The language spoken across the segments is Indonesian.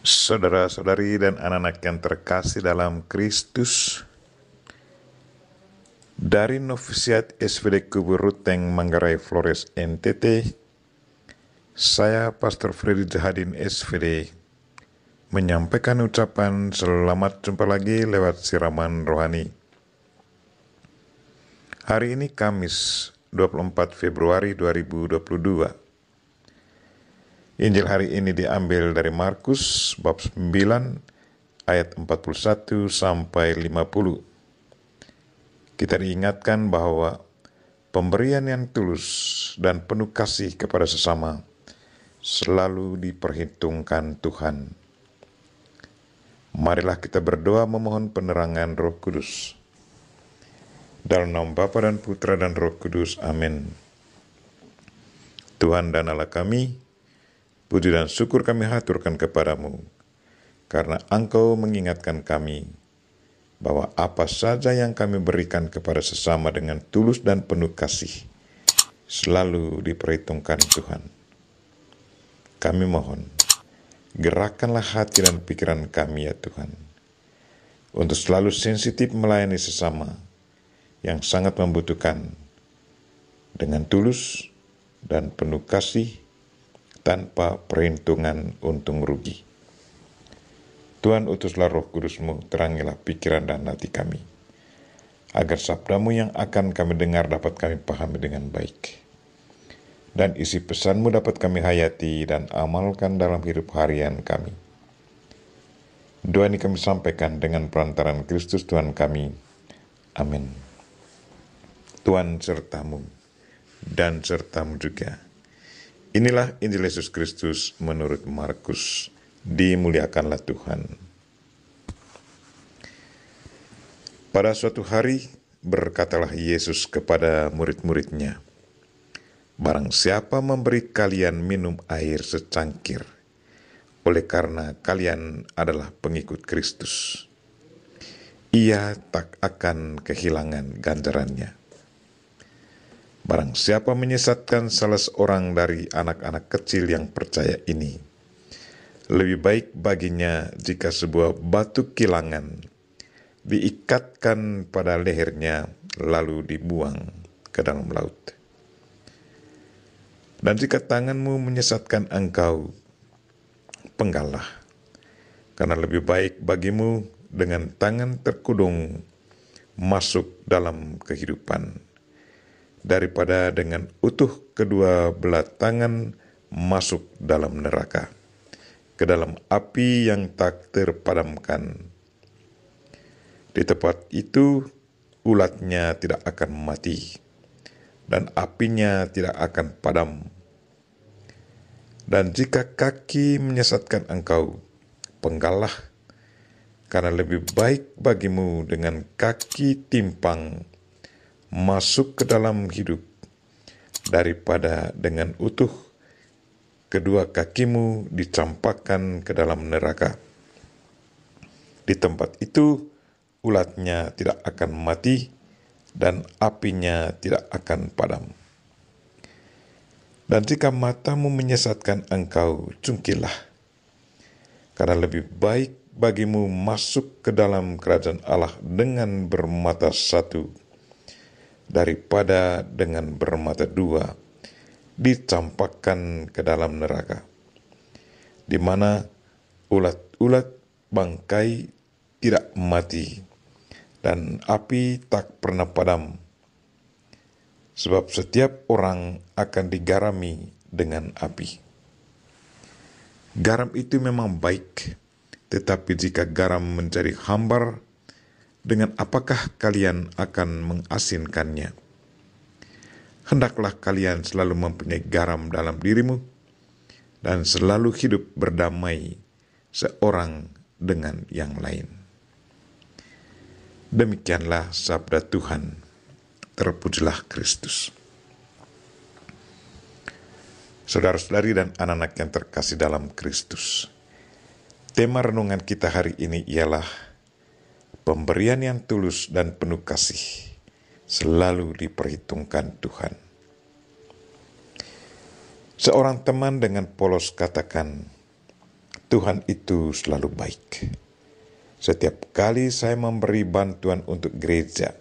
Saudara-saudari dan anak-anak yang terkasih dalam Kristus, dari Novisiat SVD Kubur Ruteng, Manggarai Flores, NTT, saya Pastor Freddy Jahadin SVD menyampaikan ucapan selamat jumpa lagi lewat siraman rohani. Hari ini Kamis 24 Februari 2022. Injil hari ini diambil dari Markus bab 9 ayat 41 sampai 50. Kita diingatkan bahwa pemberian yang tulus dan penuh kasih kepada sesama selalu diperhitungkan Tuhan. Marilah kita berdoa memohon penerangan Roh Kudus. Dalam nama Bapa dan Putra dan Roh Kudus, amin. Tuhan dan Allah kami, puji dan syukur kami haturkan kepadamu, karena Engkau mengingatkan kami bahwa apa saja yang kami berikan kepada sesama dengan tulus dan penuh kasih, selalu diperhitungkan Tuhan. Kami mohon, gerakkanlah hati dan pikiran kami ya Tuhan, untuk selalu sensitif melayani sesama yang sangat membutuhkan, dengan tulus dan penuh kasih, tanpa perhitungan untung rugi. Tuhan, utuslah Roh Kudus-Mu, terangilah pikiran dan hati kami, agar sabda-Mu yang akan kami dengar dapat kami pahami dengan baik, dan isi pesan-Mu dapat kami hayati dan amalkan dalam hidup harian kami. Doa ini kami sampaikan dengan perantaran Kristus Tuhan kami. Amin. Tuhan sertamu dan sertamu juga. Inilah Injil Yesus Kristus menurut Markus. Dimuliakanlah Tuhan. Pada suatu hari berkatalah Yesus kepada murid-muridnya, "Barang siapa memberi kalian minum air secangkir, oleh karena kalian adalah pengikut Kristus, ia tak akan kehilangan ganjarannya. Barang siapa menyesatkan salah seorang dari anak-anak kecil yang percaya ini, lebih baik baginya jika sebuah batu kilangan diikatkan pada lehernya lalu dibuang ke dalam laut. Dan jika tanganmu menyesatkan engkau, penggallah, karena lebih baik bagimu dengan tangan terkudung masuk dalam kehidupan, daripada dengan utuh kedua belah tangan masuk dalam neraka, ke dalam api yang tak terpadamkan. Di tempat itu ulatnya tidak akan mati, dan apinya tidak akan padam. Dan jika kaki menyesatkan engkau, penggallah, karena lebih baik bagimu dengan kaki timpang masuk ke dalam hidup, daripada dengan utuh kedua kakimu dicampakkan ke dalam neraka. Di tempat itu ulatnya tidak akan mati, dan apinya tidak akan padam. Dan jika matamu menyesatkan engkau, cungkilah, karena lebih baik bagimu masuk ke dalam kerajaan Allah dengan bermata satu, daripada dengan bermata dua dicampakkan ke dalam neraka, di mana ulat-ulat bangkai tidak mati, dan api tak pernah padam. Sebab setiap orang akan digarami dengan api. Garam itu memang baik, tetapi jika garam menjadi hambar, dengan apakah kalian akan mengasinkannya? Hendaklah kalian selalu mempunyai garam dalam dirimu, dan selalu hidup berdamai seorang dengan yang lain." Demikianlah sabda Tuhan. Terpujilah Kristus. Saudara-saudari dan anak-anak yang terkasih dalam Kristus, tema renungan kita hari ini ialah pemberian yang tulus dan penuh kasih selalu diperhitungkan Tuhan. Seorang teman dengan polos katakan, Tuhan itu selalu baik. Setiap kali saya memberi bantuan untuk gereja,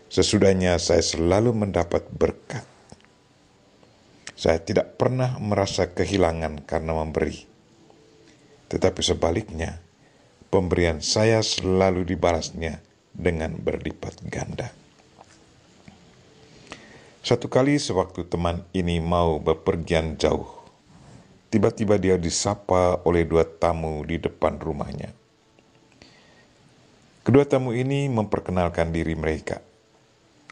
sesudahnya saya selalu mendapat berkat. Saya tidak pernah merasa kehilangan karena memberi. Tetapi sebaliknya, pemberian saya selalu dibalasnya dengan berlipat ganda. Satu kali sewaktu teman ini mau bepergian jauh, tiba-tiba dia disapa oleh 2 tamu di depan rumahnya. Kedua tamu ini memperkenalkan diri mereka.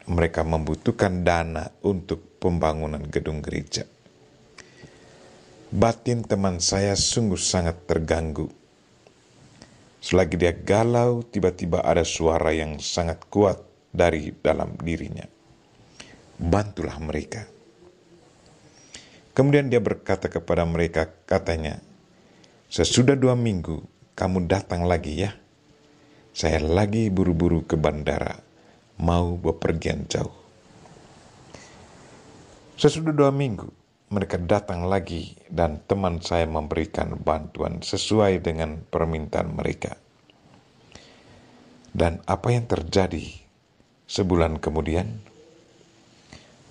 Mereka membutuhkan dana untuk pembangunan gedung gereja. Batin teman saya sungguh sangat terganggu. Selagi dia galau, tiba-tiba ada suara yang sangat kuat dari dalam dirinya. Bantulah mereka. Kemudian dia berkata kepada mereka, katanya, sesudah 2 minggu kamu datang lagi ya. Saya lagi buru-buru ke bandara, mau bepergian jauh. Sesudah 2 minggu, mereka datang lagi dan teman saya memberikan bantuan sesuai dengan permintaan mereka. Dan apa yang terjadi sebulan kemudian?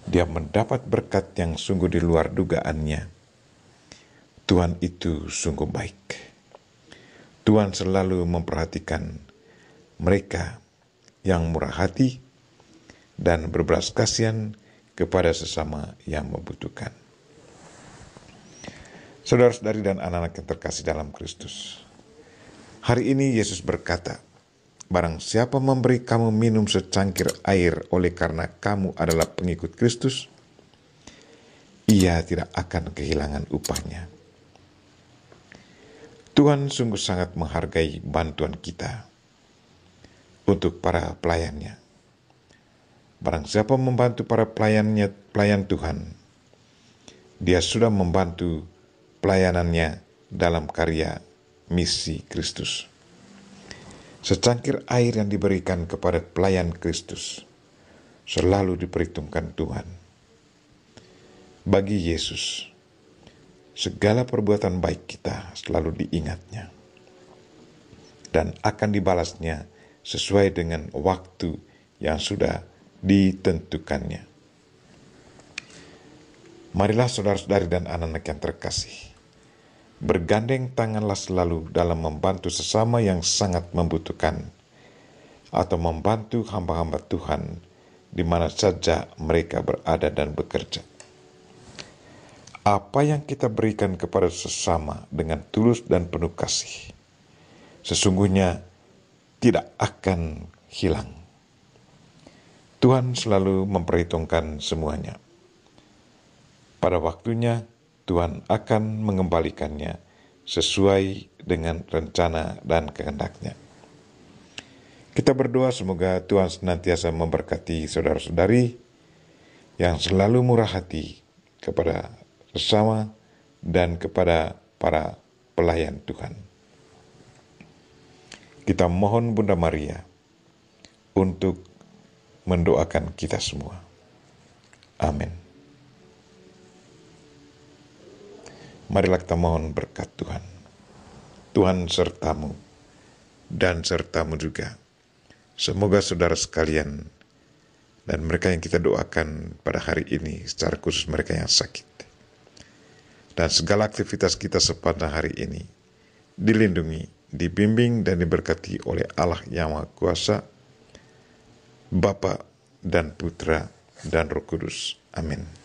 Dia mendapat berkat yang sungguh di luar dugaannya. Tuhan itu sungguh baik. Tuhan selalu memperhatikan mereka yang murah hati dan berbelas kasihan kepada sesama yang membutuhkan. Saudara-saudari dan anak-anak yang terkasih dalam Kristus, hari ini Yesus berkata, barang siapa memberi kamu minum secangkir air oleh karena kamu adalah pengikut Kristus, ia tidak akan kehilangan upahnya. Tuhan sungguh sangat menghargai bantuan kita untuk para pelayannya. Barang siapa membantu para pelayan Tuhan, dia sudah membantu pelayanannya dalam karya misi Kristus. Secangkir air yang diberikan kepada pelayan Kristus selalu diperhitungkan Tuhan. Bagi Yesus, segala perbuatan baik kita selalu diingatnya dan akan dibalasnya sesuai dengan waktu yang sudah ditentukannya. Marilah saudara-saudari dan anak-anak yang terkasih, bergandeng tanganlah selalu dalam membantu sesama yang sangat membutuhkan atau membantu hamba-hamba Tuhan di mana saja mereka berada dan bekerja. Apa yang kita berikan kepada sesama dengan tulus dan penuh kasih, sesungguhnya tidak akan hilang. Tuhan selalu memperhitungkan semuanya. Pada waktunya, Tuhan akan mengembalikannya sesuai dengan rencana dan kehendak-Nya. Kita berdoa semoga Tuhan senantiasa memberkati saudara-saudari yang selalu murah hati kepada sesama dan kepada para pelayan Tuhan. Kita mohon Bunda Maria untuk mendoakan kita semua. Amin. Marilah kita mohon berkat Tuhan. Tuhan sertamu dan sertamu juga. Semoga saudara sekalian dan mereka yang kita doakan pada hari ini, secara khusus mereka yang sakit, dan segala aktivitas kita sepanjang hari ini dilindungi, dibimbing dan diberkati oleh Allah yang Maha Kuasa, Bapa dan Putra dan Roh Kudus. Amin.